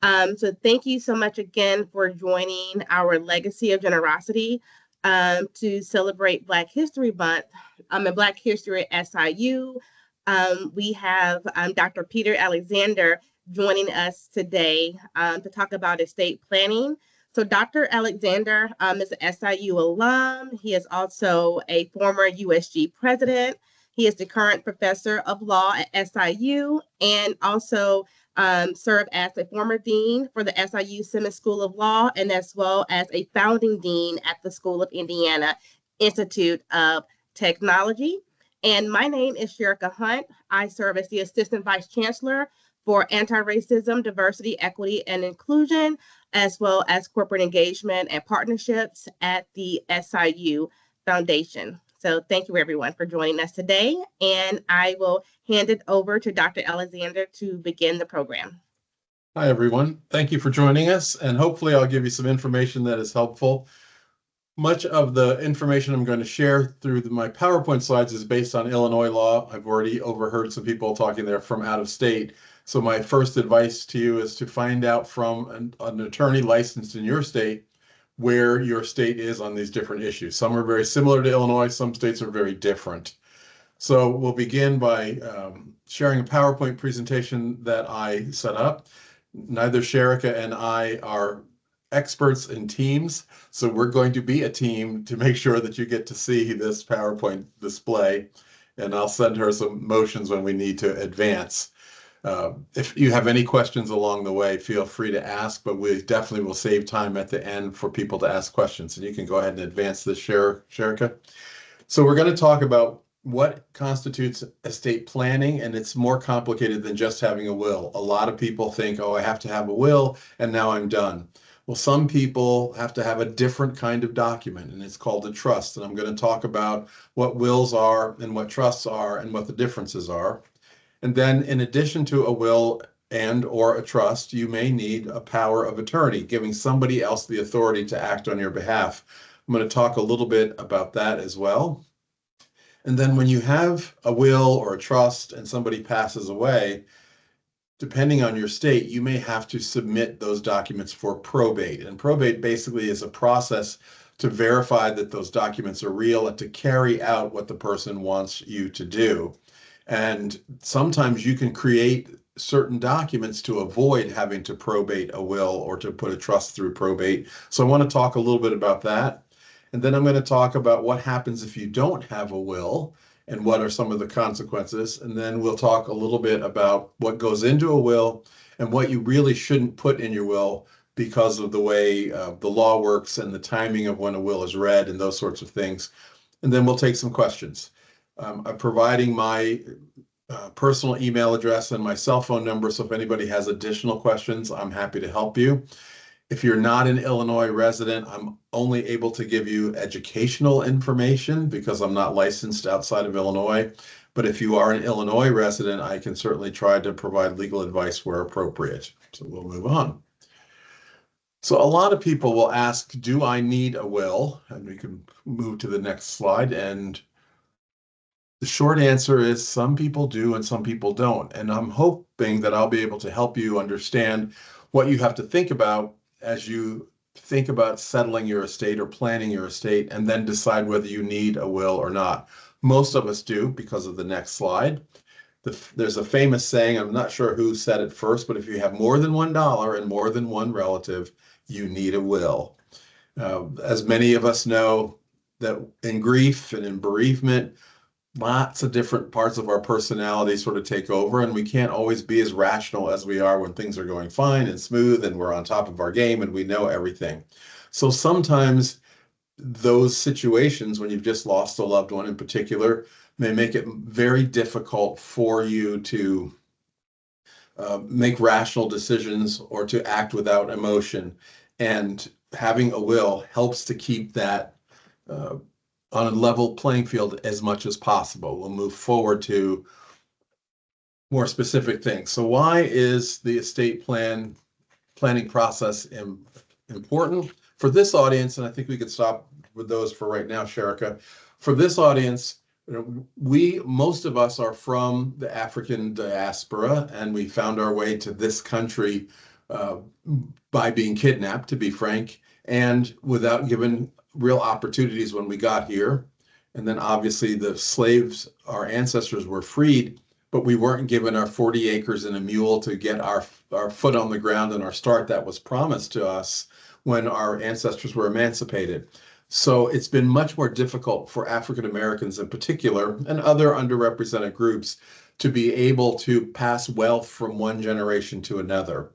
So thank you so much again for joining our Legacy of Generosity to celebrate Black History Month and Black History at SIU. We have Dr. Peter Alexander joining us today to talk about estate planning. So Dr. Alexander is an SIU alum. He is also a former USG president. He is the current professor of law at SIU and also served as a former dean for the SIU Simmons School of Law and as well as a founding dean at the School of Indiana Institute of Technology. And my name is Sherika Hunt. I serve as the Assistant Vice Chancellor for Anti-Racism, Diversity, Equity, and Inclusion, as well as Corporate Engagement and Partnerships at the SIU Foundation. So thank you everyone for joining us today, and I will hand it over to Dr. Alexander to begin the program. Hi everyone, thank you for joining us, and hopefully I'll give you some information that is helpful. Much of the information I'm going to share through my PowerPoint slides is based on Illinois law. I've already overheard some people talking there from out of state. So my first advice to you is to find out from an attorney licensed in your state where your state is on these different issues. Some are very similar to Illinois, some states are very different. So we'll begin by sharing a PowerPoint presentation that I set up. Neither Sherika and I are experts in teams, so we're going to be a team to make sure that you get to see this PowerPoint display, and I'll send her some motions when we need to advance. If you have any questions along the way, feel free to ask, but we definitely will save time at the end for people to ask questions, and you can go ahead and advance this, Sherika. So we're going to talk about what constitutes estate planning, and it's more complicated than just having a will. A lot of people think, oh, I have to have a will, and now I'm done. Well, some people have to have a different kind of document, and it's called a trust. And I'm going to talk about what wills are and what trusts are and what the differences are. And then in addition to a will and or a trust, you may need a power of attorney, giving somebody else the authority to act on your behalf. I'm going to talk a little bit about that as well. And then when you have a will or a trust and somebody passes away, depending on your state, you may have to submit those documents for probate. And probate basically is a process to verify that those documents are real and to carry out what the person wants you to do. And sometimes you can create certain documents to avoid having to probate a will or to put a trust through probate. So I want to talk a little bit about that. And then I'm going to talk about what happens if you don't have a will and what are some of the consequences. And then we'll talk a little bit about what goes into a will and what you really shouldn't put in your will because of the way the law works and the timing of when a will is read and those sorts of things. And then we'll take some questions. I'm providing my personal email address and my cell phone number, so if anybody has additional questions, I'm happy to help you. If you're not an Illinois resident, I'm only able to give you educational information because I'm not licensed outside of Illinois. But if you are an Illinois resident, I can certainly try to provide legal advice where appropriate. So we'll move on. So a lot of people will ask, do I need a will? And we can move to the next slide. And the short answer is some people do and some people don't. And I'm hoping that I'll be able to help you understand what you have to think about as you think about settling your estate or planning your estate and then decide whether you need a will or not. Most of us do because of the next slide. There's a famous saying, I'm not sure who said it first, but if you have more than $1 and more than one relative, you need a will. As many of us know, that in grief and in bereavement, lots of different parts of our personality sort of take over, and we can't always be as rational as we are when things are going fine and smooth and we're on top of our game and we know everything. So sometimes those situations when you've just lost a loved one in particular may make it very difficult for you to make rational decisions or to act without emotion. And having a will helps to keep that on a level playing field as much as possible. We'll move forward to more specific things. So why is the estate planning process important? For this audience, and I think we could stop with those for right now, Sherika. For this audience, most of us are from the African diaspora, and we found our way to this country uh, by being kidnapped, to be frank, and without given real opportunities when we got here. And then obviously the slaves, our ancestors were freed, but we weren't given our 40 acres and a mule to get our foot on the ground and our start that was promised to us when our ancestors were emancipated. So it's been much more difficult for African Americans in particular and other underrepresented groups to be able to pass wealth from one generation to another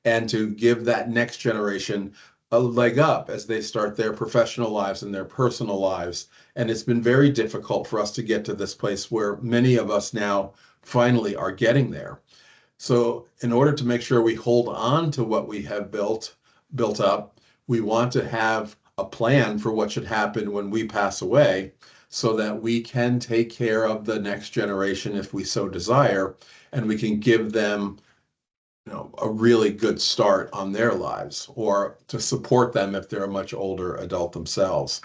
and to give that next generation a leg up as they start their professional lives and their personal lives. And it's been very difficult for us to get to this place where many of us now finally are getting there. So in order to make sure we hold on to what we have built up, we want to have a plan for what should happen when we pass away so that we can take care of the next generation if we so desire, and we can give them a really good start on their lives or to support them if they're a much older adult themselves.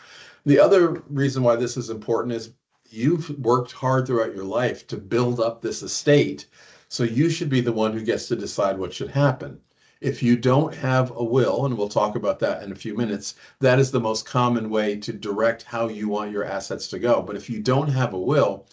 The other reason why this is important is you've worked hard throughout your life to build up this estate, so you should be the one who gets to decide what should happen. If you don't have a will, and we'll talk about that in a few minutes, that is the most common way to direct how you want your assets to go. But if you don't have a will,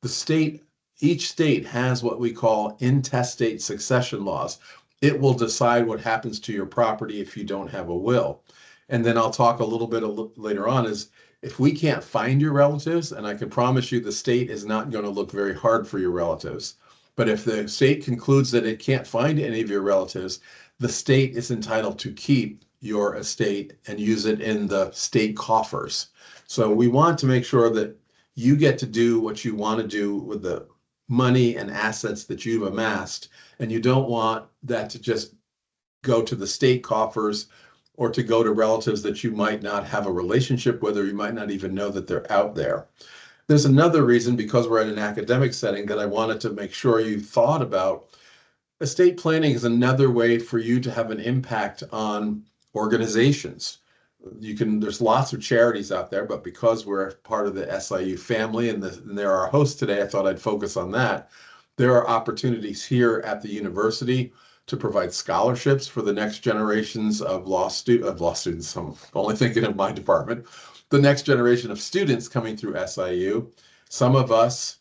the state, each state has what we call intestate succession laws. It will decide what happens to your property if you don't have a will. And then I'll talk a little bit later on is if we can't find your relatives, and I can promise you the state is not going to look very hard for your relatives, but if the state concludes that it can't find any of your relatives, the state is entitled to keep your estate and use it in the state coffers. So we want to make sure that you get to do what you want to do with the money and assets that you've amassed, and you don't want that to just go to the state coffers or to go to relatives that you might not have a relationship with or you might not even know that they're out there. There's another reason, because we're at an academic setting, that I wanted to make sure you thought about. Estate planning is another way for you to have an impact on organizations. There's lots of charities out there, but because we're part of the SIU family and they're our hosts today, I thought I'd focus on that. There are opportunities here at the university to provide scholarships for the next generations of law students. I'm only thinking of my department, the next generation of students coming through SIU. Some of us,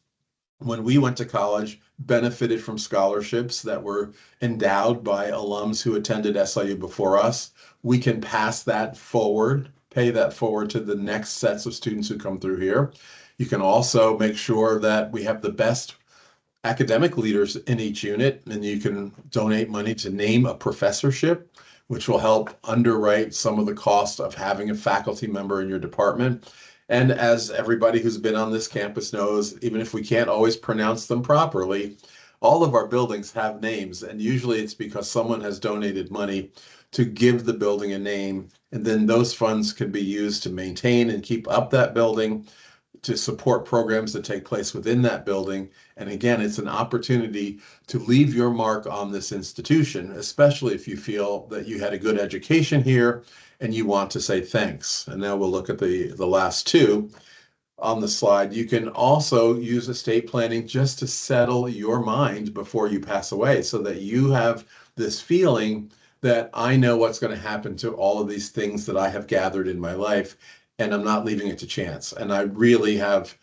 when we went to college, benefited from scholarships that were endowed by alums who attended SIU before us. We can pass that forward, pay that forward to the next sets of students who come through here. You can also make sure that we have the best academic leaders in each unit, and you can donate money to name a professorship, which will help underwrite some of the cost of having a faculty member in your department. And as everybody who's been on this campus knows, even if we can't always pronounce them properly, all of our buildings have names, and usually it's because someone has donated money to give the building a name, and then those funds can be used to maintain and keep up that building, to support programs that take place within that building. And again, it's an opportunity to leave your mark on this institution, especially if you feel that you had a good education here and you want to say thanks. And now we'll look at the last two on the slide. You can also use estate planning just to settle your mind before you pass away, so that you have this feeling that I know what's going to happen to all of these things that I have gathered in my life, and I'm not leaving it to chance. And I really have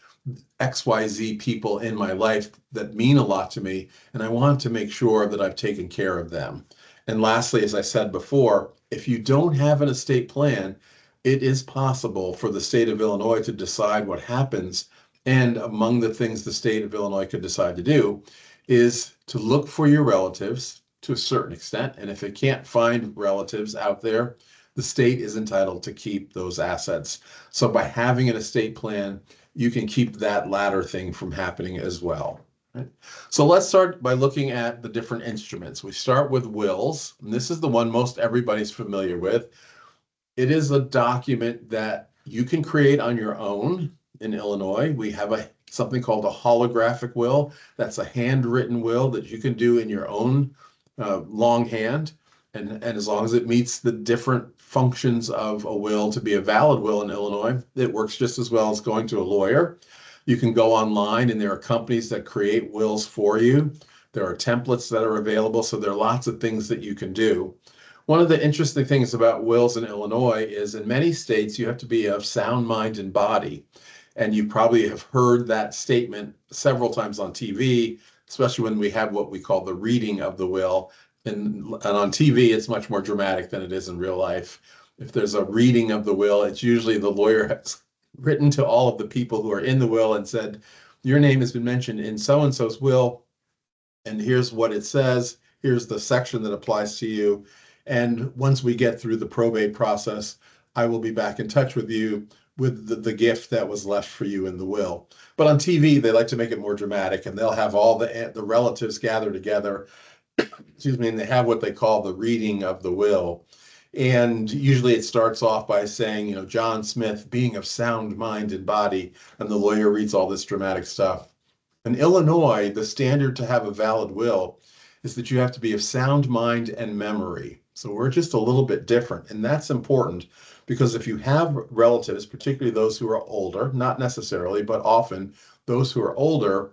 XYZ people in my life that mean a lot to me, and I want to make sure that I've taken care of them. And lastly, as I said before, if you don't have an estate plan, it is possible for the state of Illinois to decide what happens. And among the things the state of Illinois could decide to do is to look for your relatives to a certain extent. And if it can't find relatives out there, the state is entitled to keep those assets. So by having an estate plan, you can keep that latter thing from happening as well. Right? So let's start by looking at the different instruments. We start with wills, and this is the one most everybody's familiar with. It is a document that you can create on your own in Illinois. We have something called a holographic will. That's a handwritten will that you can do in your own longhand. And as long as it meets the different functions of a will to be a valid will in Illinois, it works just as well as going to a lawyer. You can go online, and there are companies that create wills for you. There are templates that are available, so there are lots of things that you can do. One of the interesting things about wills in Illinois is in many states you have to be of sound mind and body. And you probably have heard that statement several times on TV, especially when we have what we call the reading of the will. And on TV, it's much more dramatic than it is in real life. If there's a reading of the will, it's usually the lawyer has written to all of the people who are in the will and said, your name has been mentioned in so-and-so's will, and here's what it says. Here's the section that applies to you. And once we get through the probate process, I will be back in touch with you with the gift that was left for you in the will. But on TV, they like to make it more dramatic, and they'll have all the relatives gather together, excuse me, and they have what they call the reading of the will. And usually it starts off by saying, John Smith being of sound mind and body, and the lawyer reads all this dramatic stuff. In Illinois, the standard to have a valid will is that you have to be of sound mind and memory. So we're just a little bit different. And that's important because if you have relatives, particularly those who are older, not necessarily, but often those who are older,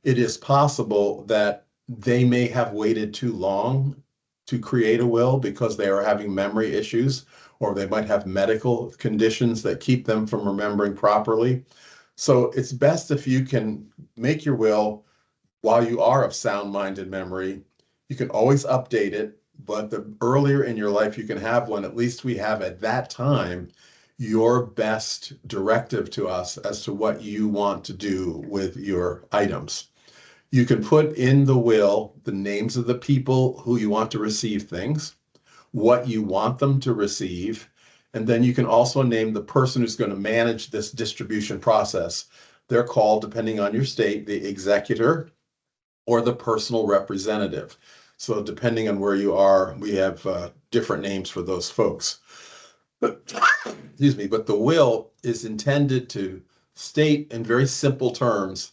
it is possible that they may have waited too long to create a will because they are having memory issues, or they might have medical conditions that keep them from remembering properly. So it's best if you can make your will while you are of sound mind and memory. You can always update it, but the earlier in your life you can have one, at least we have at that time your best directive to us as to what you want to do with your items. You can put in the will the names of the people who you want to receive things, what you want them to receive, and then you can also name the person who's going to manage this distribution process. They're called, depending on your state, the executor or the personal representative. So depending on where you are, we have different names for those folks. But, excuse me, but the will is intended to state in very simple terms,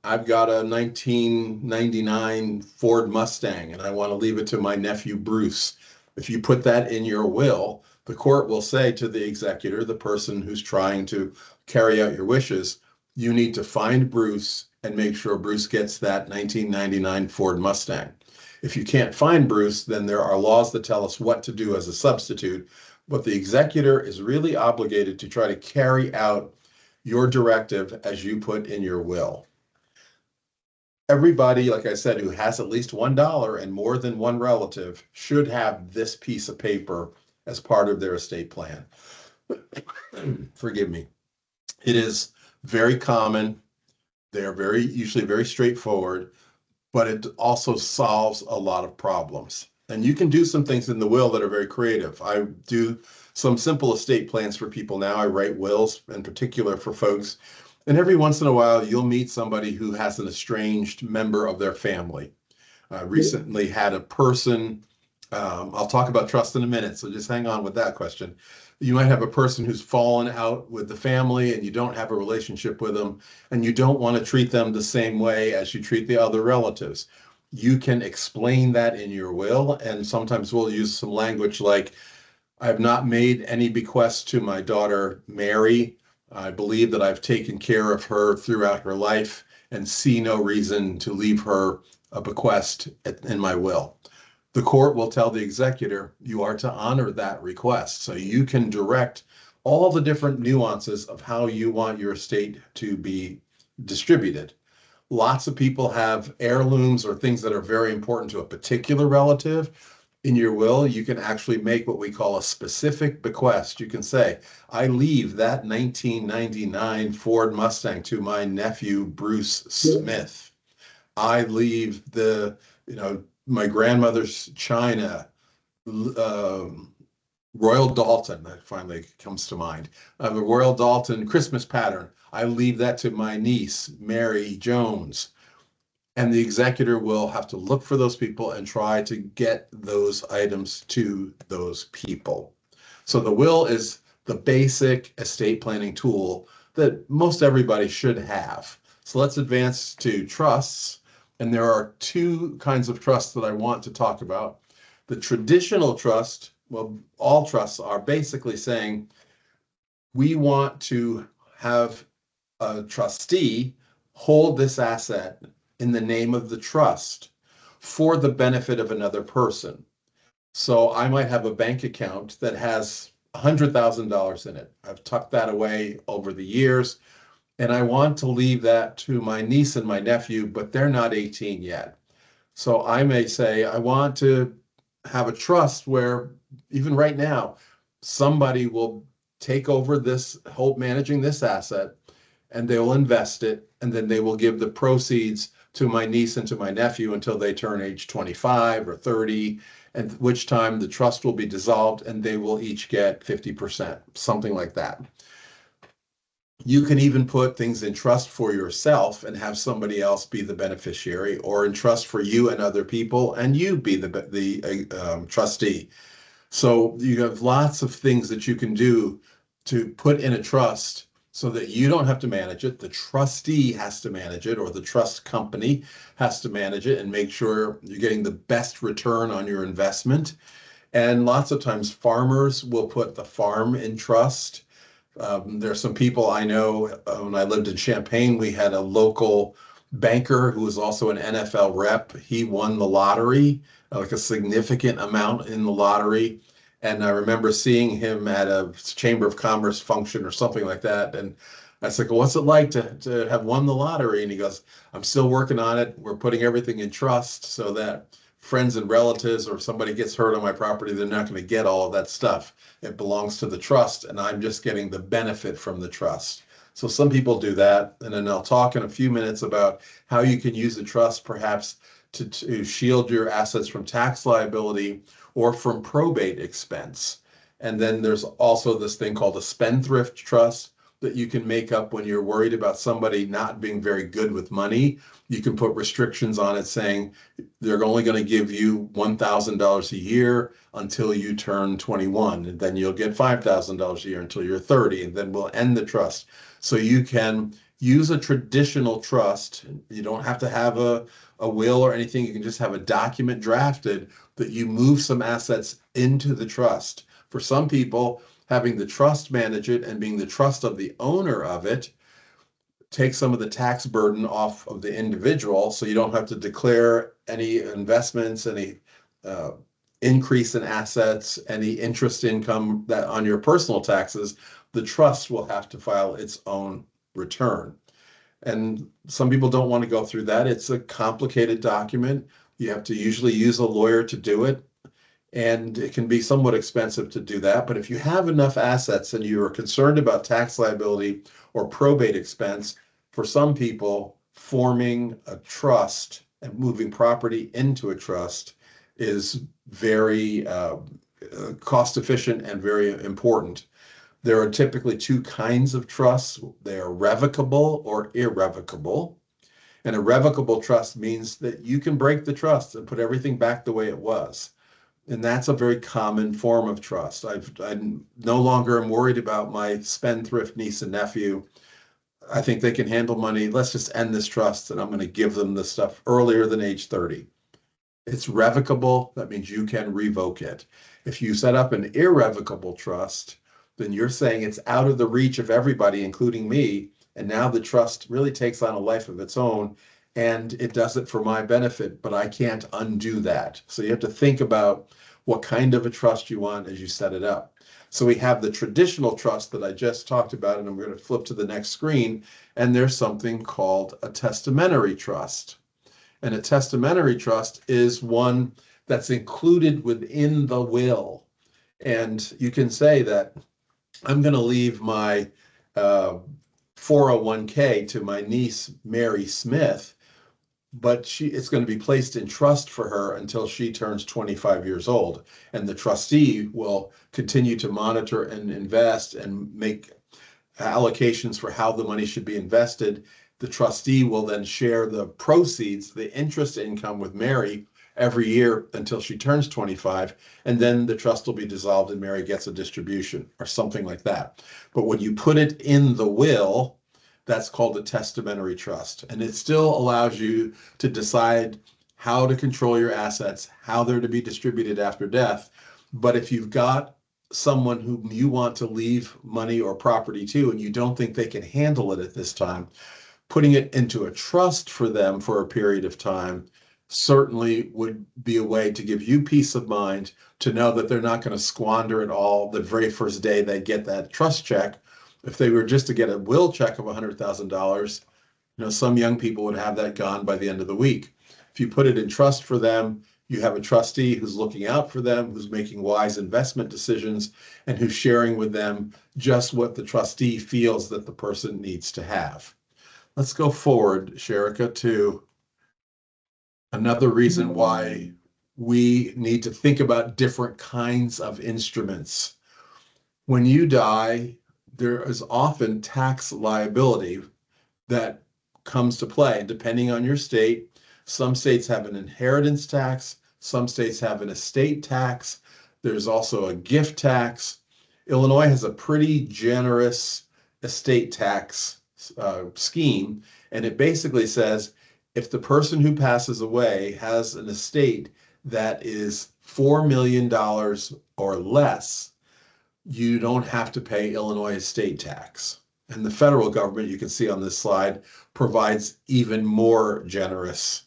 I've got a 1999 Ford Mustang and I want to leave it to my nephew Bruce. If you put that in your will, the court will say to the executor, the person who's trying to carry out your wishes, you need to find Bruce and make sure Bruce gets that 1999 Ford Mustang. If you can't find Bruce, then there are laws that tell us what to do as a substitute, but the executor is really obligated to try to carry out your directive as you put in your will. Everybody, like I said, who has at least $1 and more than one relative should have this piece of paper as part of their estate plan. Forgive me. It is very common. They're usually very straightforward, but it also solves a lot of problems. And you can do some things in the will that are very creative. I do some simple estate plans for people now. I write wills in particular for folks. And every once in a while, you'll meet somebody who has an estranged member of their family. I recently had a person, I'll talk about trust in a minute, so just hang on with that question. You might have a person who's fallen out with the family and you don't have a relationship with them, and you don't want to treat them the same way as you treat the other relatives. You can explain that in your will, and sometimes we'll use some language like, I have not made any bequests to my daughter Mary. I believe that I've taken care of her throughout her life and see no reason to leave her a bequest in my will. The court will tell the executor you are to honor that request. So you can direct all the different nuances of how you want your estate to be distributed. Lots of people have heirlooms or things that are very important to a particular relative. In your will, you can actually make what we call a specific bequest. You can say, I leave that 1999 Ford Mustang to my nephew, Bruce Smith. I leave my grandmother's china, Royal Dalton, that finally comes to mind. I have a Royal Dalton Christmas pattern. I leave that to my niece, Mary Jones. And the executor will have to look for those people and try to get those items to those people. So the will is the basic estate planning tool that most everybody should have. So let's advance to trusts. And there are two kinds of trusts that I want to talk about. The traditional trust, well, all trusts are basically saying we want to have a trustee hold this asset in the name of the trust for the benefit of another person. So I might have a bank account that has $100,000 in it. I've tucked that away over the years, and I want to leave that to my niece and my nephew, but they're not 18 yet. So I may say, I want to have a trust where even right now, somebody will take over this whole managing this asset and they will invest it, and then they will give the proceeds to my niece and to my nephew until they turn age 25 or 30, and which time the trust will be dissolved and they will each get 50%, something like that. You can even put things in trust for yourself and have somebody else be the beneficiary, or in trust for you and other people, and you be the trustee. So you have lots of things that you can do to put in a trust so that you don't have to manage it. The trustee has to manage it, or the trust company has to manage it and make sure you're getting the best return on your investment. And lots of times farmers will put the farm in trust. There are some people I know, when I lived in Champaign, we had a local banker who was also an NFL rep. He won the lottery, like a significant amount in the lottery. And I remember seeing him at a Chamber of Commerce function or something like that. And I said, well, what's it like to have won the lottery? And he goes, I'm still working on it. We're putting everything in trust so that friends and relatives, or if somebody gets hurt on my property, they're not going to get all of that stuff. It belongs to the trust, and I'm just getting the benefit from the trust. So some people do that, and then I'll talk in a few minutes about how you can use the trust perhaps to shield your assets from tax liability or from probate expense. And then there's also this thing called a spendthrift trust that you can make up when you're worried about somebody not being very good with money. You can put restrictions on it saying they're only going to give you $1,000 a year until you turn 21, and then you'll get $5,000 a year until you're 30, and then we'll end the trust. So you can use a traditional trust. You don't have to have a will or anything. You can just have a document drafted that you move some assets into the trust. For some people, having the trust manage it and being the trust of the owner of it take some of the tax burden off of the individual, so you don't have to declare any investments, any uh, increase in assets, any interest income that on your personal taxes. The trust will have to file its own return. And some people don't want to go through that. It's a complicated document. You have to usually use a lawyer to do it, and it can be somewhat expensive to do that. But if you have enough assets and you are concerned about tax liability or probate expense, for some people, forming a trust and moving property into a trust is very cost efficient and very important. There are typically two kinds of trusts. They are revocable or irrevocable. And a revocable trust means that you can break the trust and put everything back the way it was. And that's a very common form of trust. I no longer am worried about my spendthrift niece and nephew. I think they can handle money. Let's just end this trust, and I'm going to give them the stuff earlier than age 30. It's revocable. That means you can revoke it. If you set up an irrevocable trust, then you're saying it's out of the reach of everybody, including me. And now the trust really takes on a life of its own, and it does it for my benefit, but I can't undo that. So you have to think about what kind of a trust you want as you set it up. So we have the traditional trust that I just talked about, and I'm going to flip to the next screen, and there's something called a testamentary trust. And a testamentary trust is one that's included within the will. And you can say that I'm going to leave my 401k to my niece, Mary Smith, but it's going to be placed in trust for her until she turns 25 years old. And the trustee will continue to monitor and invest and make allocations for how the money should be invested. The trustee will then share the proceeds, the interest income with Mary every year until she turns 25, and then the trust will be dissolved and Mary gets a distribution or something like that. But when you put it in the will, that's called a testamentary trust, and it still allows you to decide how to control your assets, how they're to be distributed after death. But if you've got someone whom you want to leave money or property to, and you don't think they can handle it at this time, Putting it into a trust for them for a period of time certainly would be a way to give you peace of mind to know that they're not going to squander it all the very first day they get that trust check. If they were just to get a will check of $100,000, some young people would have that gone by the end of the week. If you put it in trust for them, you have a trustee who's looking out for them, who's making wise investment decisions, and who's sharing with them just what the trustee feels that the person needs to have. Let's go forward, Sherika, to another reason why we need to think about different kinds of instruments. When you die, there is often tax liability that comes to play depending on your state. Some states have an inheritance tax, some states have an estate tax. There's also a gift tax. Illinois has a pretty generous estate tax scheme, and it basically says if the person who passes away has an estate that is $4 million or less, you don't have to pay Illinois estate tax. And the federal government, you can see on this slide, provides even more generous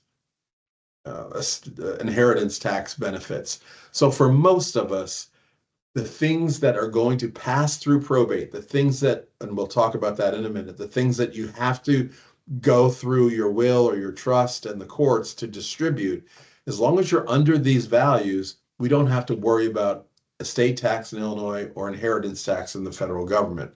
inheritance tax benefits. So for most of us, the things that are going to pass through probate, the things that, and we'll talk about that in a minute, the things that you have to go through your will or your trust and the courts to distribute, as long as you're under these values, we don't have to worry about estate tax in Illinois or inheritance tax in the federal government.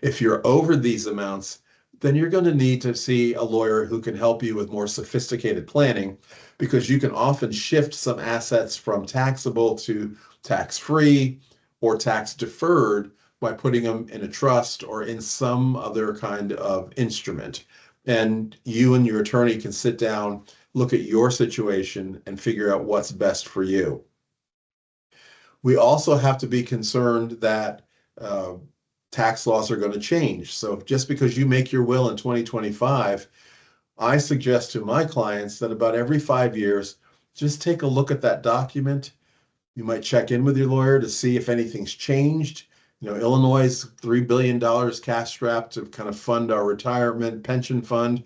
If you're over these amounts, then you're going to need to see a lawyer who can help you with more sophisticated planning, because you can often shift some assets from taxable to tax-free or tax deferred by putting them in a trust or in some other kind of instrument. And you and your attorney can sit down, look at your situation, and figure out what's best for you. We also have to be concerned that tax laws are going to change. So just because you make your will in 2025, I suggest to my clients that about every 5 years, just take a look at that document. You might check in with your lawyer to see if anything's changed. Illinois' $3 billion cash strapped to kind of fund our retirement pension fund.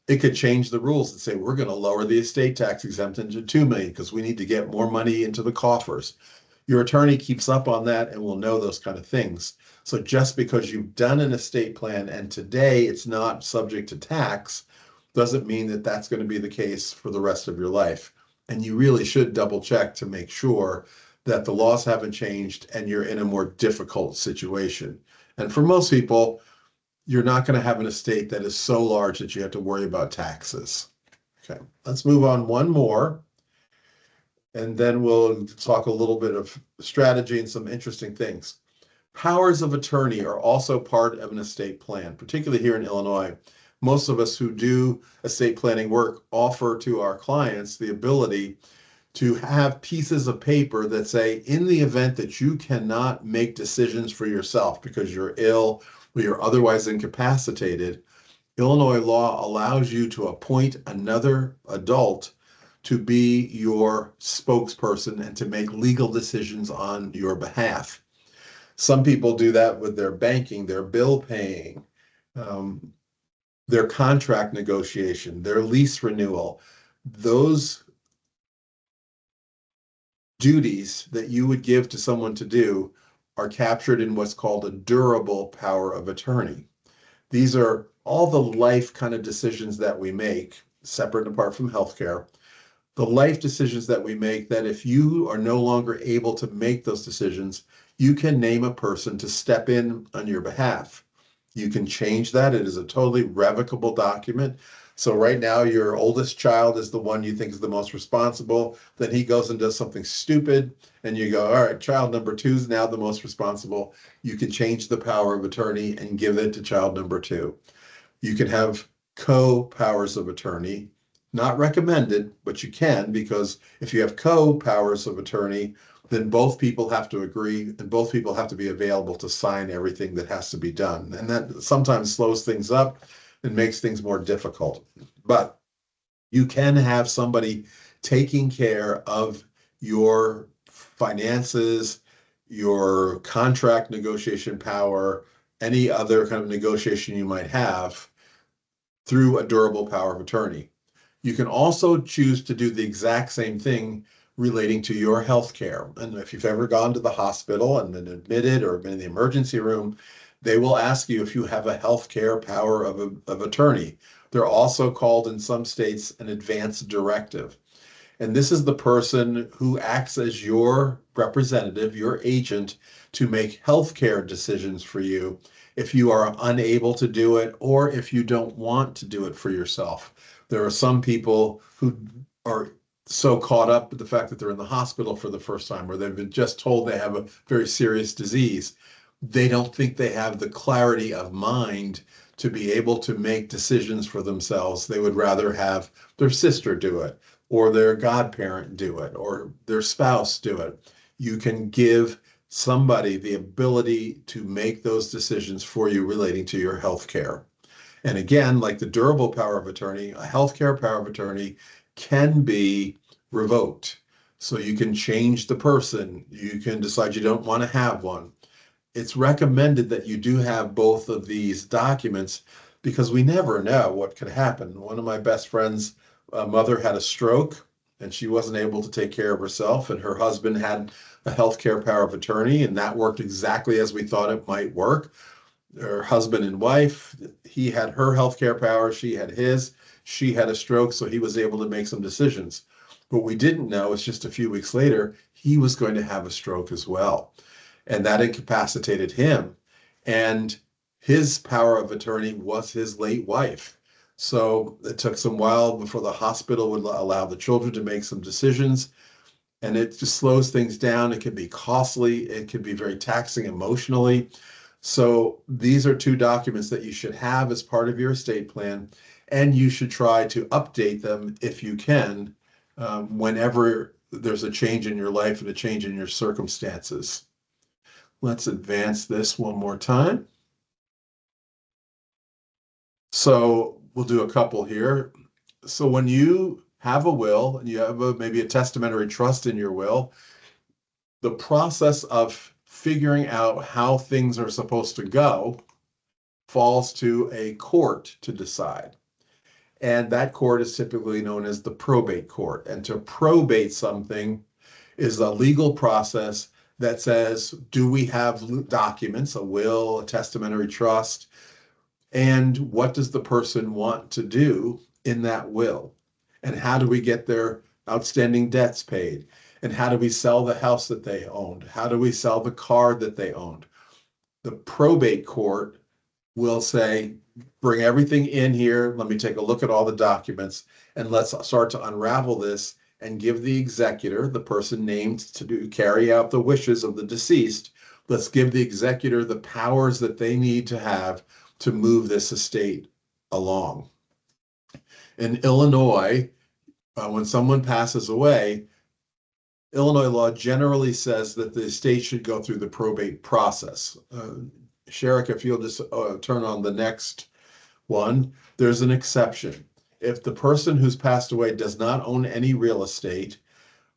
It could change the rules and say, we're going to lower the estate tax exemption to $2 million because we need to get more money into the coffers. Your attorney keeps up on that and will know those kind of things. So just because you've done an estate plan and today it's not subject to tax, doesn't mean that that's going to be the case for the rest of your life. And you really should double check to make sure that the laws haven't changed and you're in a more difficult situation. And for most people, you're not going to have an estate that is so large that you have to worry about taxes. Okay, let's move on one more. And then we'll talk a little bit of strategy and some interesting things. Powers of attorney are also part of an estate plan, particularly here in Illinois. Most of us who do estate planning work offer to our clients the ability to have pieces of paper that say, in the event that you cannot make decisions for yourself because you're ill or you're otherwise incapacitated, Illinois law allows you to appoint another adult to be your spokesperson and to make legal decisions on your behalf. Some people do that with their banking, their bill paying, their contract negotiation, their lease renewal. Those duties that you would give to someone to do are captured in what's called a durable power of attorney. These are all the life kind of decisions that we make, separate and apart from healthcare. The life decisions that we make, that if you are no longer able to make those decisions, you can name a person to step in on your behalf. You can change that. It is a totally revocable document. So right now, your oldest child is the one you think is the most responsible. Then he goes and does something stupid, and you go, all right, child number 2 is now the most responsible. You can change the power of attorney and give it to child number 2. You can have co-powers of attorney. Not recommended, but you can, because if you have co-powers of attorney, then both people have to agree and both people have to be available to sign everything that has to be done. And that sometimes slows things up and makes things more difficult. But you can have somebody taking care of your finances, your contract negotiation power, any other kind of negotiation you might have through a durable power of attorney. You can also choose to do the exact same thing relating to your health care. And if you've ever gone to the hospital and been admitted or been in the emergency room, they will ask you if you have a health care power of attorney. They're also called in some states an advance directive. And this is the person who acts as your representative, your agent, to make healthcare decisions for you if you are unable to do it or if you don't want to do it for yourself. There are some people who are so caught up with the fact that they're in the hospital for the first time or they've been just told they have a very serious disease. They don't think they have the clarity of mind to be able to make decisions for themselves. They would rather have their sister do it or their godparent do it, or their spouse do it. You can give somebody the ability to make those decisions for you relating to your health care. And again, like the durable power of attorney, a healthcare power of attorney can be revoked. So you can change the person. You can decide you don't want to have one. It's recommended that you do have both of these documents because we never know what could happen. One of my best friends' mother had a stroke and she wasn't able to take care of herself, and her husband had a healthcare power of attorney, and that worked exactly as we thought it might work. Her husband and wife, he had her healthcare power, she had his. She had a stroke, so he was able to make some decisions. What we didn't know is just a few weeks later, he was going to have a stroke as well, and that incapacitated him. And his power of attorney was his late wife. So it took some while before the hospital would allow the children to make some decisions. And it just slows things down. It can be costly. It can be very taxing emotionally. So these are two documents that you should have as part of your estate plan. And you should try to update them if you can, whenever there's a change in your life and a change in your circumstances. Let's advance this one more time. So we'll do a couple here. So when you have a will and you have maybe a testamentary trust in your will, the process of figuring out how things are supposed to go falls to a court to decide. And that court is typically known as the probate court. And to probate something is a legal process that says, do we have documents, a will, a testamentary trust, and what does the person want to do in that will? And how do we get their outstanding debts paid? And how do we sell the house that they owned? How do we sell the car that they owned? The probate court will say, bring everything in here. Let me take a look at all the documents and let's start to unravel this and give the executor, the person named to carry out the wishes of the deceased, let's give the executor the powers that they need to have to move this estate along. In Illinois, when someone passes away, Illinois law generally says that the estate should go through the probate process. Sherrick, if you'll just turn on the next one, there's an exception. If the person who's passed away does not own any real estate,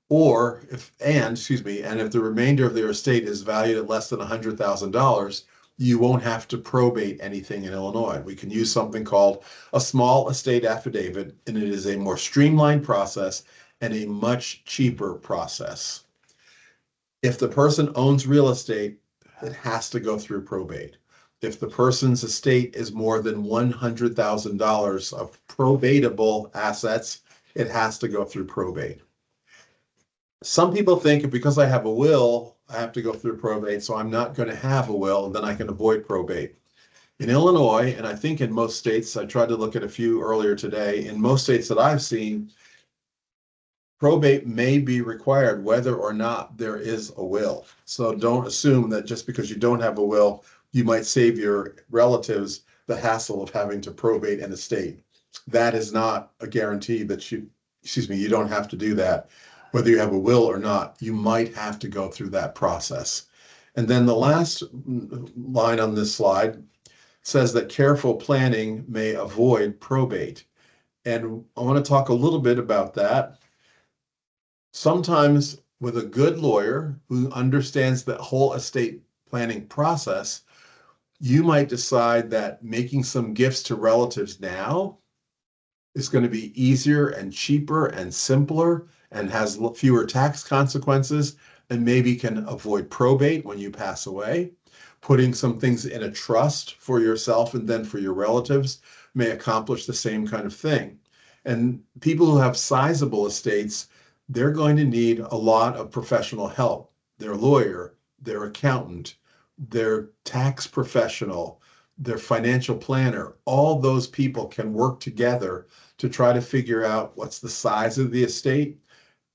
or and if the remainder of their estate is valued at less than $100,000, you won't have to probate anything in Illinois. We can use something called a small estate affidavit, and it is a more streamlined process and a much cheaper process. If the person owns real estate, it has to go through probate. If the person's estate is more than $100,000 of probatable assets, it has to go through probate. Some people think because I have a will, I have to go through probate, so I'm not going to have a will, and then I can avoid probate. In Illinois, and I think in most states, I tried to look at a few earlier today, in most states that I've seen, probate may be required whether or not there is a will. So don't assume that just because you don't have a will, you might save your relatives the hassle of having to probate an estate. That is not a guarantee that you don't have to do that. Whether you have a will or not, you might have to go through that process. And then the last line on this slide says that careful planning may avoid probate. And I want to talk a little bit about that. Sometimes with a good lawyer who understands the whole estate planning process, You might decide that making some gifts to relatives now is going to be easier and cheaper and simpler and has fewer tax consequences and maybe can avoid probate when you pass away. Putting some things in a trust for yourself and then for your relatives may accomplish the same kind of thing. And people who have sizable estates, they're going to need a lot of professional help. Their lawyer, their accountant, their tax professional, their financial planner, all those people can work together to try to figure out what's the size of the estate,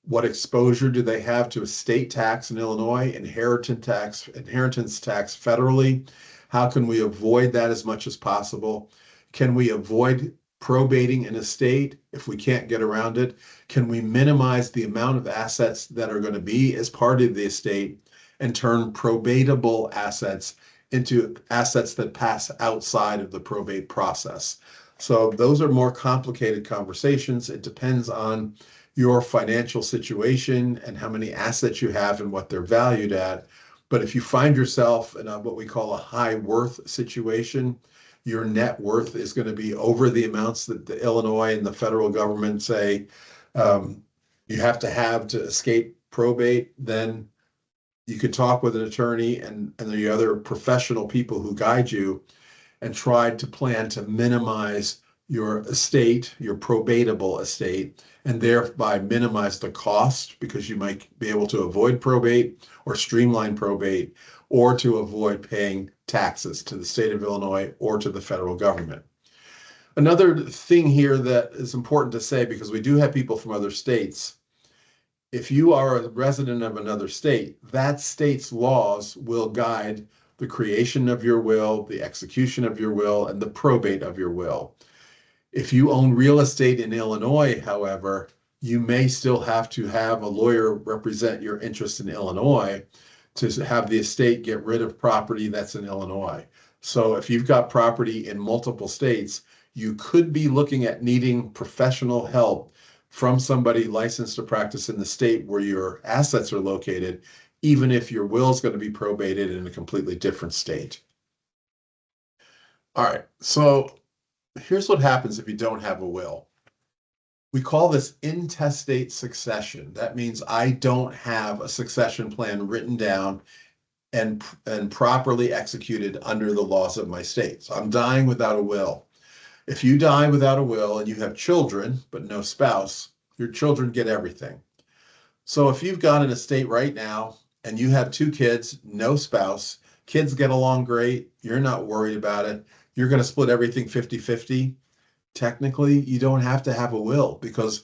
what exposure do they have to estate tax in Illinois, inheritance tax federally. How can we avoid that as much as possible? Can we avoid probating an estate if we can't get around it? Can we minimize the amount of assets that are going to be as part of the estate and turn probatable assets into assets that pass outside of the probate process? So those are more complicated conversations. It depends on your financial situation and how many assets you have and what they're valued at. But if you find yourself in what we call a high worth situation, your net worth is going to be over the amounts that the Illinois and the federal government say um, you have to escape probate, then you could talk with an attorney and the other professional people who guide you and tried to plan to minimize your estate, your probatable estate, and thereby minimize the cost because you might be able to avoid probate or streamline probate or to avoid paying taxes to the state of Illinois or to the federal government. Another thing here that is important to say, because we do have people from other states, if you are a resident of another state, that state's laws will guide the creation of your will, the execution of your will, and the probate of your will. If you own real estate in Illinois, however, you may still have to have a lawyer represent your interest in Illinois to have the estate get rid of property that's in Illinois. So if you've got property in multiple states, you could be looking at needing professional help from somebody licensed to practice in the state where your assets are located, even if your will is going to be probated in a completely different state. All right, so here's what happens if you don't have a will. We call this intestate succession. That means I don't have a succession plan written down and properly executed under the laws of my state. So I'm dying without a will. If you die without a will and you have children, but no spouse, your children get everything. So if you've got an estate right now and you have two kids, no spouse, kids get along great, you're not worried about it, you're going to split everything 50-50. Technically, you don't have to have a will because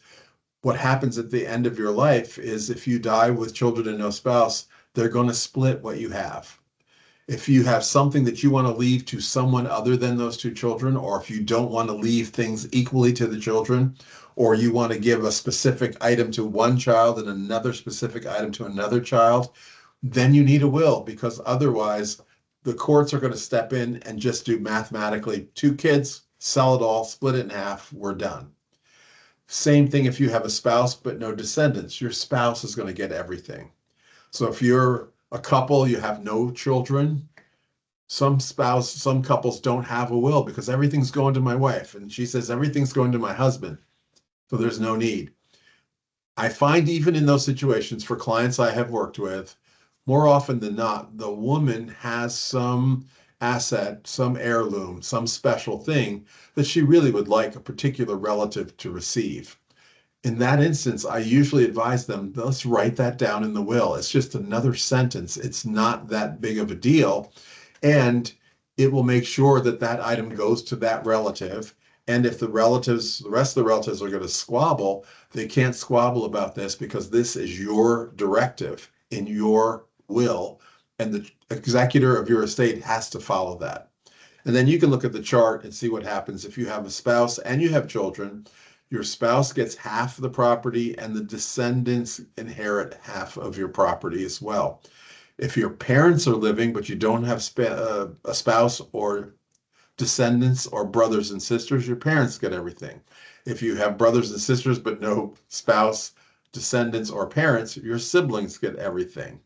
what happens at the end of your life is if you die with children and no spouse, they're going to split what you have. If you have something that you want to leave to someone other than those two children, or if you don't want to leave things equally to the children, or you want to give a specific item to one child and another specific item to another child, then you need a will because otherwise the courts are going to step in and just do mathematically two kids, sell it all, split it in half, we're done. Same thing if you have a spouse but no descendants, your spouse is going to get everything. So if you're a couple, you have no children, some couples don't have a will because everything's going to my wife and she says everything's going to my husband. So there's no need. I find even in those situations for clients I have worked with, more often than not, the woman has some asset, some heirloom, some special thing that she really would like a particular relative to receive. In that instance, I usually advise them, let's write that down in the will. It's just another sentence. It's not that big of a deal. And it will make sure that that item goes to that relative. And if the rest of the relatives are going to squabble, they can't squabble about this because this is your directive in your will. And the executor of your estate has to follow that. And then you can look at the chart and see what happens if you have a spouse and you have children. Your spouse gets half the property and the descendants inherit half of your property as well. If your parents are living, but you don't have a spouse or descendants or brothers and sisters, your parents get everything. If you have brothers and sisters, but no spouse, descendants, or parents, your siblings get everything.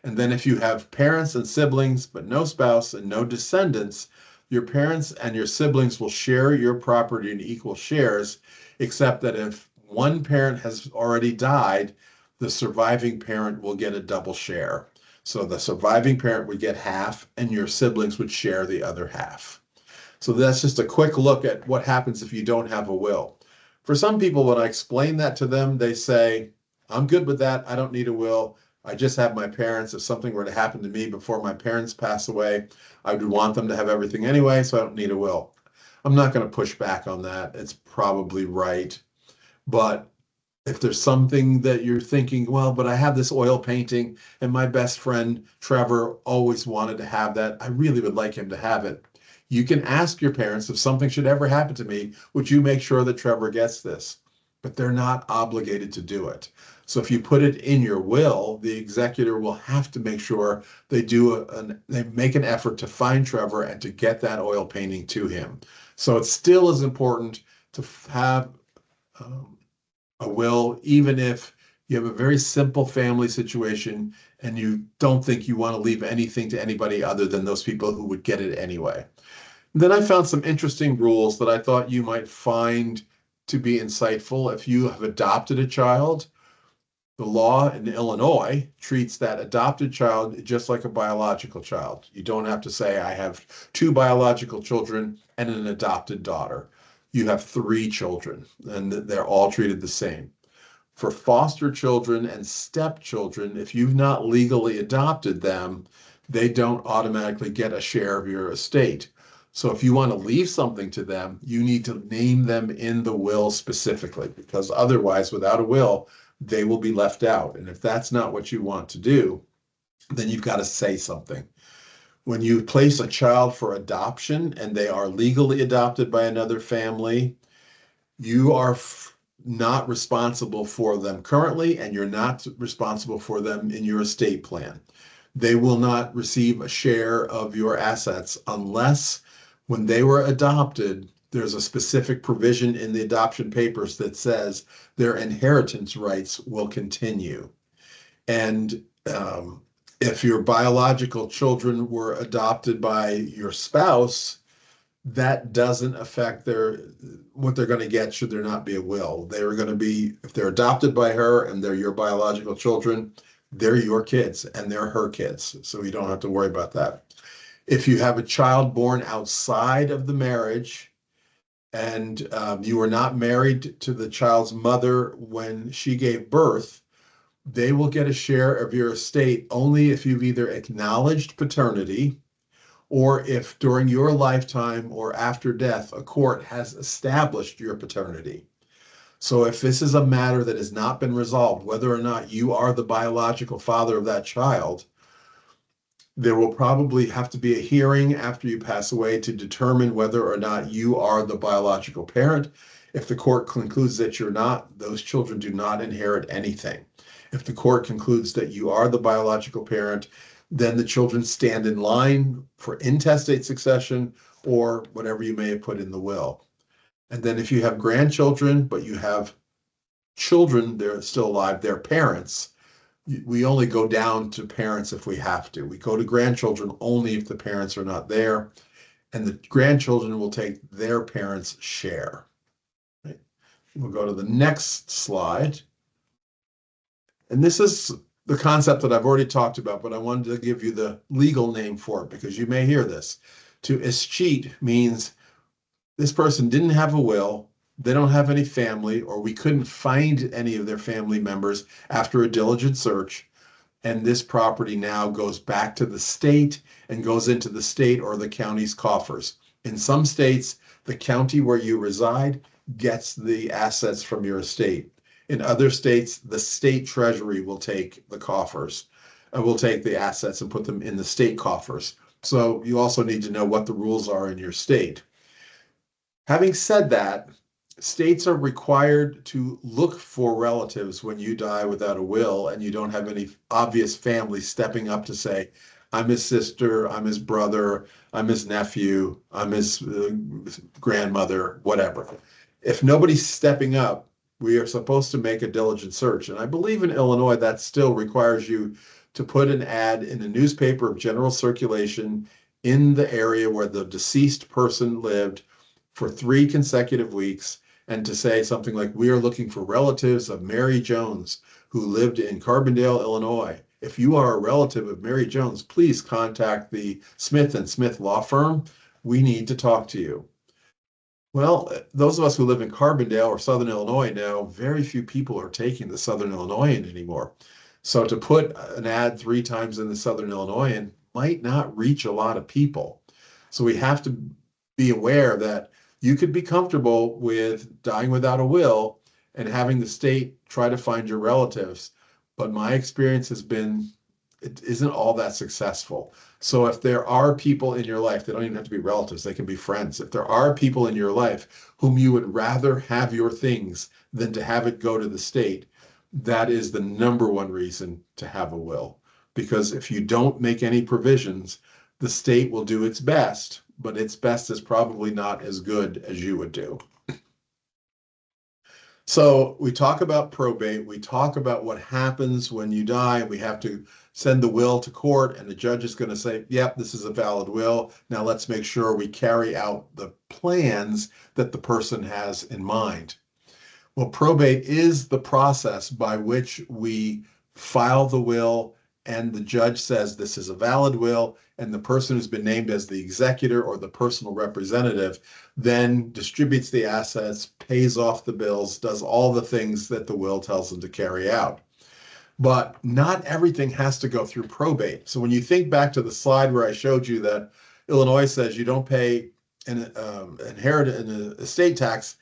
And then if you have parents and siblings, but no spouse and no descendants, your parents and your siblings will share your property in equal shares, except that if one parent has already died, the surviving parent will get a double share. So the surviving parent would get half, and your siblings would share the other half. So that's just a quick look at what happens if you don't have a will. For some people, when I explain that to them, they say, I'm good with that. I don't need a will. I just have my parents. If something were to happen to me before my parents pass away, I would want them to have everything anyway, so I don't need a will. I'm not going to push back on that. It's probably right. But if there's something that you're thinking, well, but I have this oil painting and my best friend Trevor always wanted to have that. I really would like him to have it. You can ask your parents if something should ever happen to me, would you make sure that Trevor gets this? But they're not obligated to do it. So if you put it in your will, the executor will have to make sure they make an effort to find Trevor and to get that oil painting to him. So it still is important to have um, a will, even if you have a very simple family situation and you don't think you want to leave anything to anybody other than those people who would get it anyway. Then I found some interesting rules that I thought you might find to be insightful. If you have adopted a child, the law in Illinois treats that adopted child just like a biological child. You don't have to say, I have two biological children and an adopted daughter. You have three children, and they're all treated the same. For foster children and stepchildren, if you've not legally adopted them, they don't automatically get a share of your estate. So if you want to leave something to them, you need to name them in the will specifically, because otherwise, without a will, they will be left out. And if that's not what you want to do, then you've got to say something. When you place a child for adoption and they are legally adopted by another family, you are not responsible for them currently, and you're not responsible for them in your estate plan. They will not receive a share of your assets unless, when they were adopted, there's a specific provision in the adoption papers that says their inheritance rights will continue. And if your biological children were adopted by your spouse, that doesn't affect what they're going to get should there not be a will. They are going to be, if they're adopted by her and they're your biological children, they're your kids and they're her kids. So you don't have to worry about that. If you have a child born outside of the marriage and you were not married to the child's mother when she gave birth, they will get a share of your estate only if you've either acknowledged paternity or if during your lifetime or after death, a court has established your paternity. So if this is a matter that has not been resolved, whether or not you are the biological father of that child, there will probably have to be a hearing after you pass away to determine whether or not you are the biological parent. If the court concludes that you're not, those children do not inherit anything. If the court concludes that you are the biological parent, then the children stand in line for intestate succession or whatever you may have put in the will. And then if you have grandchildren, but you have children, they're still alive, they're parents, we only go down to parents if we have to. We go to grandchildren only if the parents are not there, and the grandchildren will take their parents' share. Right? We'll go to the next slide. And this is the concept that I've already talked about, but I wanted to give you the legal name for it because you may hear this. To escheat means this person didn't have a will, they don't have any family, or we couldn't find any of their family members after a diligent search, and this property now goes back to the state and goes into the state or the county's coffers. In some states, the county where you reside gets the assets from your estate. In other states, the state treasury will take the coffers, will take the assets and put them in the state coffers. So you also need to know what the rules are in your state. Having said that, states are required to look for relatives when you die without a will and you don't have any obvious family stepping up to say, I'm his sister, I'm his brother, I'm his nephew, I'm his grandmother, whatever. If nobody's stepping up, we are supposed to make a diligent search. And I believe in Illinois that still requires you to put an ad in a newspaper of general circulation in the area where the deceased person lived for 3 consecutive weeks, and to say something like, we are looking for relatives of Mary Jones who lived in Carbondale, Illinois. If you are a relative of Mary Jones, please contact the Smith and Smith law firm. We need to talk to you. Well, those of us who live in Carbondale or Southern Illinois know very few people are taking the Southern Illinoisan anymore. So to put an ad 3 times in the Southern Illinoisan might not reach a lot of people. So we have to be aware that you could be comfortable with dying without a will and having the state try to find your relatives. But my experience has been it isn't all that successful. So if there are people in your life, they don't even have to be relatives, they can be friends. If there are people in your life whom you would rather have your things than to have it go to the state, that is the number one reason to have a will. Because if you don't make any provisions, the state will do its best, but its best is probably not as good as you would do. So we talk about probate, we talk about what happens when you die. We have to send the will to court, and the judge is going to say, yep, this is a valid will. Now let's make sure we carry out the plans that the person has in mind. Well, probate is the process by which we file the will, and the judge says this is a valid will, and the person who's been named as the executor or the personal representative then distributes the assets, pays off the bills, does all the things that the will tells them to carry out. But not everything has to go through probate. So when you think back to the slide where I showed you that Illinois says you don't pay an estate tax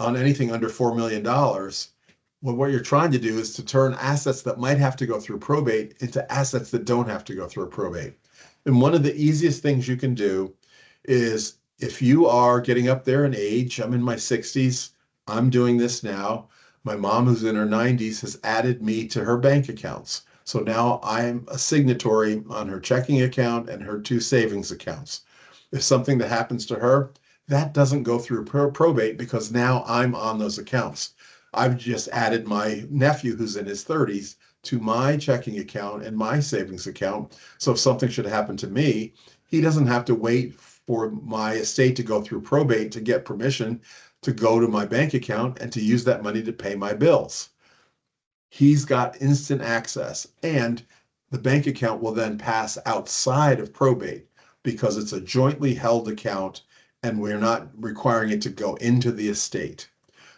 on anything under $4 million, well, what you're trying to do is to turn assets that might have to go through probate into assets that don't have to go through probate. And one of the easiest things you can do is, if you are getting up there in age, I'm in my 60s, I'm doing this now. My mom, who's in her 90s, has added me to her bank accounts. So now I'm a signatory on her checking account and her 2 savings accounts. If something that happens to her, that doesn't go through probate because now I'm on those accounts. I've just added my nephew, who's in his 30s, to my checking account and my savings account. So if something should happen to me, he doesn't have to wait for my estate to go through probate to get permission to go to my bank account and to use that money to pay my bills. He's got instant access, and the bank account will then pass outside of probate because it's a jointly held account and we're not requiring it to go into the estate.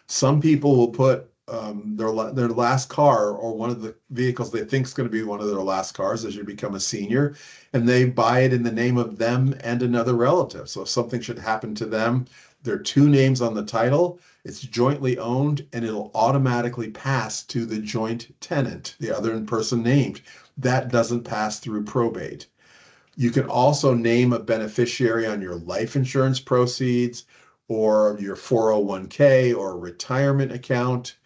Some people will put their last car or one of the vehicles they think is going to be one of their last cars as you become a senior, and they buy it in the name of them and another relative. So if something should happen to them, there are 2 names on the title, it's jointly owned, and it'll automatically pass to the joint tenant, the other person named. That doesn't pass through probate. You can also name a beneficiary on your life insurance proceeds or your 401k or retirement account.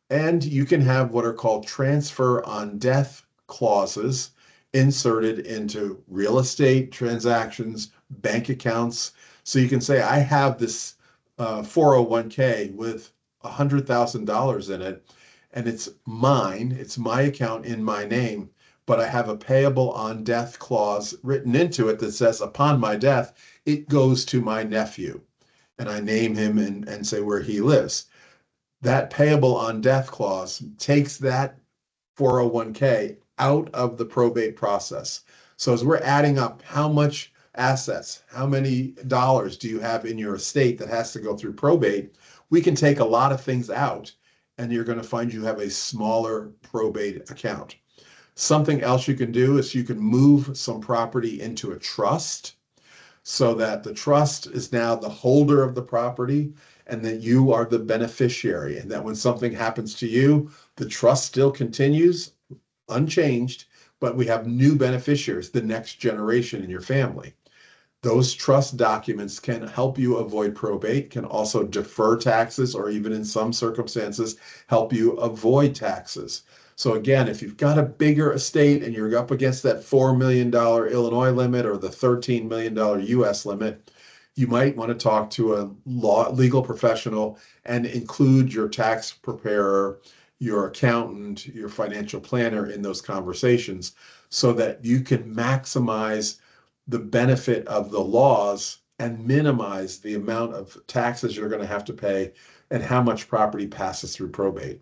And you can have what are called transfer on death clauses inserted into real estate transactions, bank accounts. So you can say, I have this 401k with $100,000 in it, and it's mine, it's my account in my name, but I have a payable on death clause written into it that says, upon my death, it goes to my nephew. And I name him and say where he lives. That payable on death clause takes that 401k out of the probate process. So as we're adding up how much assets, how many dollars do you have in your estate that has to go through probate, we can take a lot of things out, and you're going to find you have a smaller probate account. Something else you can do is you can move some property into a trust so that the trust is now the holder of the property and that you are the beneficiary, and that when something happens to you, the trust still continues unchanged, but we have new beneficiaries, the next generation in your family. Those trust documents can help you avoid probate, can also defer taxes, or even in some circumstances, help you avoid taxes. So again, if you've got a bigger estate and you're up against that $4 million Illinois limit or the $13 million US limit, you might want to talk to a legal professional and include your tax preparer your accountant, your financial planner in those conversations so that you can maximize the benefit of the laws and minimize the amount of taxes you're going to have to pay and how much property passes through probate.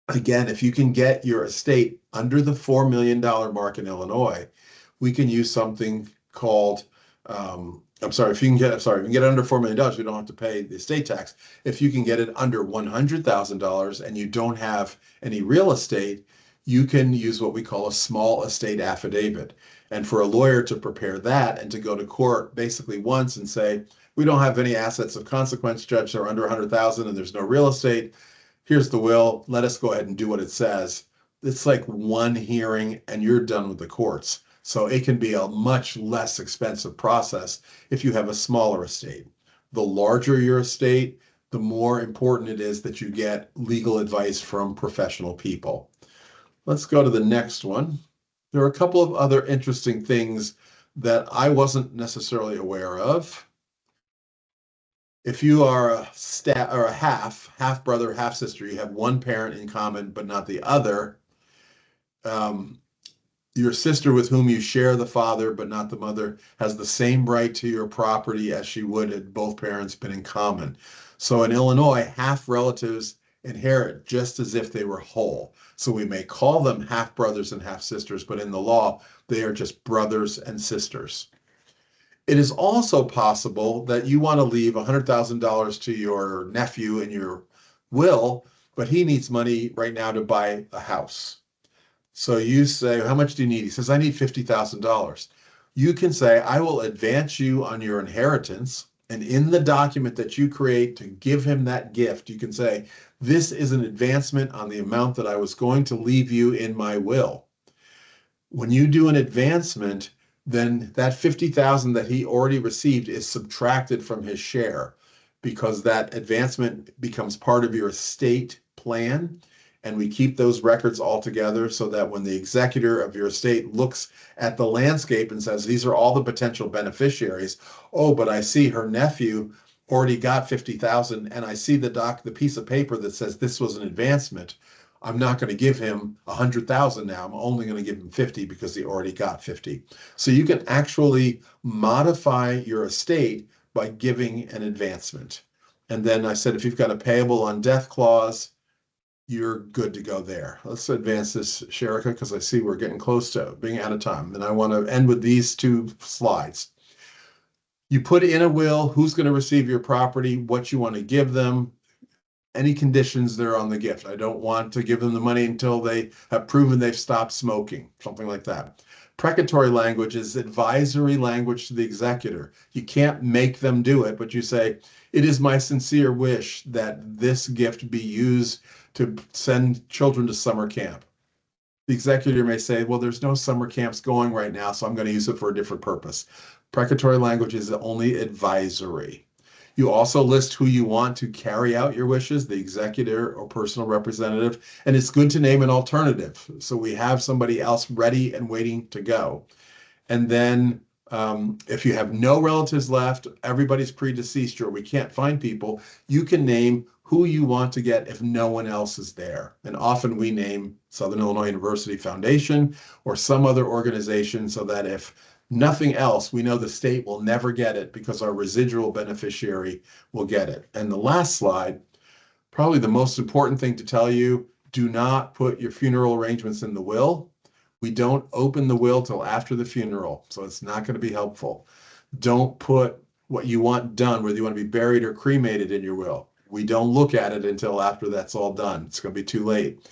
Again, if you can get your estate under the $4 million mark in Illinois, we can use something called, if you can get, if you can get it under $4 million, you don't have to pay the estate tax. If you can get it under $100,000 and you don't have any real estate, you can use what we call a small estate affidavit. And for a lawyer to prepare that and to go to court basically once and say, we don't have any assets of consequence, Judge, they're under 100,000 and there's no real estate. Here's the will. Let us go ahead and do what it says. It's like one hearing and you're done with the courts. So it can be a much less expensive process if you have a smaller estate. The larger your estate, the more important it is that you get legal advice from professional people. Let's go to the next one. There are a couple of other interesting things that I wasn't necessarily aware of. If you are a half brother, half sister, you have one parent in common, but not the other. Your sister with whom you share the father, but not the mother, has the same right to your property as she would had both parents been in common. So in Illinois, half relatives inherit just as if they were whole. So we may call them half brothers and half sisters, but in the law, they are just brothers and sisters. It is also possible that you want to leave $100,000 to your nephew in your will, but he needs money right now to buy a house. So you say, how much do you need? He says, I need $50,000. You can say, I will advance you on your inheritance. And in the document that you create to give him that gift, you can say, this is an advancement on the amount that I was going to leave you in my will. When you do an advancement, then that 50,000 that he already received is subtracted from his share because that advancement becomes part of your estate plan. And we keep those records all together so that when the executor of your estate looks at the landscape and says, these are all the potential beneficiaries. Oh, but I see her nephew already got 50,000 and I see the piece of paper that says this was an advancement. I'm not going to give him 100,000 now. I'm only going to give him 50 because he already got 50. So you can actually modify your estate by giving an advancement. And then I said, if you've got a payable on death clause, you're good to go there. Let's advance this, Sherika, because I see we're getting close to being out of time. And I want to end with these two slides. You put in a will, who's going to receive your property, what you want to give them, any conditions that are on the gift. I don't want to give them the money until they have proven they've stopped smoking, something like that. Precatory language is advisory language to the executor. You can't make them do it, but you say, it is my sincere wish that this gift be used to send children to summer camp. The executor may say, well, there's no summer camps going right now, so I'm going to use it for a different purpose. Precatory language is only advisory. You also list who you want to carry out your wishes, the executor or personal representative, and it's good to name an alternative. So we have somebody else ready and waiting to go. And then if you have no relatives left, everybody's predeceased or we can't find people, you can name who you want to get if no one else is there. And often we name Southern Illinois University Foundation or some other organization so that if nothing else, we know the state will never get it because our residual beneficiary will get it. And the last slide, probably the most important thing to tell you, do not put your funeral arrangements in the will. We don't open the will till after the funeral, so it's not going to be helpful. Don't put what you want done, whether you want to be buried or cremated in your will. We don't look at it until after that's all done. It's going to be too late.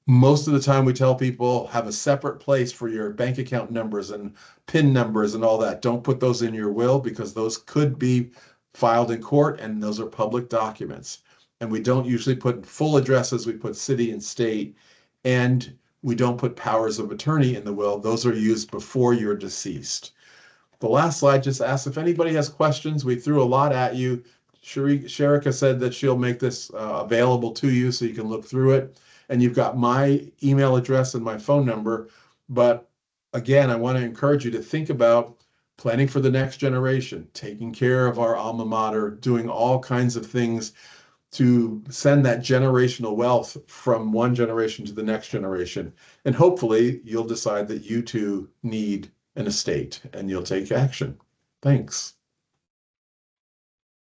Most of the time we tell people have a separate place for your bank account numbers and PIN numbers and all that. Don't put those in your will because those could be filed in court and those are public documents. And we don't usually put full addresses. We put city and state, and we don't put powers of attorney in the will. Those are used before you're deceased. The last slide just asks if anybody has questions. We threw a lot at you. Sherika said that she'll make this available to you so you can look through it. And you've got my email address and my phone number. But again, I want to encourage you to think about planning for the next generation, taking care of our alma mater, doing all kinds of things to send that generational wealth from one generation to the next generation. And hopefully you'll decide that you too need an estate and you'll take action. Thanks.